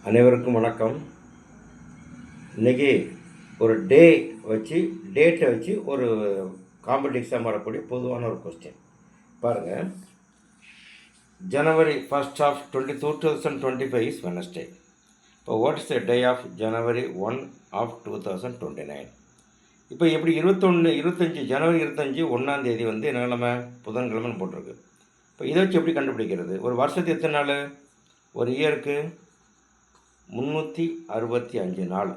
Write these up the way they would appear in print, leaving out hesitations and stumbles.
அனைவருக்கும் வணக்கம். இன்றைக்கி ஒரு டேட்டை வச்சு ஒரு காம்படிட்டிவ் எக்ஸாம் வரக்கூடிய பொதுவான ஒரு கொஸ்டின் பாருங்கள். January 1st of 2025 is Wednesday. இப்போ what is the day of January 1 of 2029? இப்போ எப்படி 25 ஜனவரி 25 1ஆம் தேதி வந்து என்ன கிழமை? புதன்கிழமைன்னு போட்டிருக்கு. இப்போ இதை வச்சு எப்படி கண்டுபிடிக்கிறது? ஒரு வருஷத்துக்கு எத்தனை நாள்? ஒரு இயருக்கு 365 நாள்.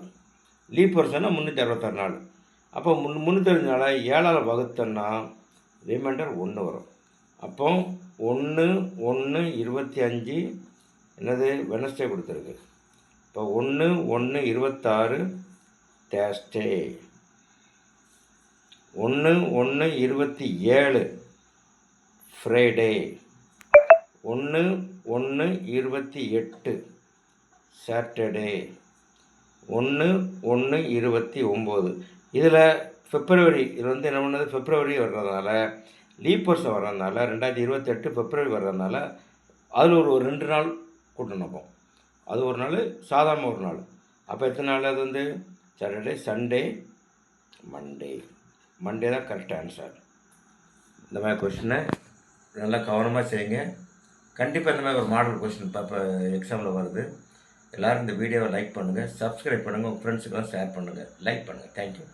லீப் வருஷம்னா 366 நாள். அப்போ 365 நாளை 7ஆல் வகுத்தோன்னா ரிமைண்டர் 1 வரும். அப்போ 1/1/25 என்னது? வெனஸ்டே கொடுத்துருக்கு. இப்போ 1/1/26 தேர்ஸ்டே, 1/1/27 ஃப்ரைடே, 1/1/28 சாட்டர்டே, 1/1/29. இதில் இதில் வந்து என்ன பண்ணது? பிப்ரவரி வர்றதுனால, லீப் வருஷம் வர்றதுனால 2028 பிப்ரவரி வர்றதுனால அதில் ஒரு 2 நாள் கூட்டணும். அது ஒரு நாள், சாதாரண ஒரு நாள். அப்போ எத்தனை நாள்? அது வந்து சாட்டர்டே, சண்டே, மண்டே தான் கரெக்ட் ஆன்சர். இந்த மாதிரி கொஸ்டினை நல்லா கவனமாக செய்யுங்க. கண்டிப்பாக இந்த மாதிரி ஒரு மாடல் கொஸ்டின் இப்போ எக்ஸாமில் வருது. எல்லோரும் இந்த வீடியோவை லைக் பண்ணுங்கள், சப்ஸ்கிரைப் பண்ணுங்கள், உங்கள் ஃப்ரெண்ட்ஸுக்கெல்லாம் ஷேர் பண்ணுங்கள், லைக் பண்ணுங்கள். தேங்க்யூ.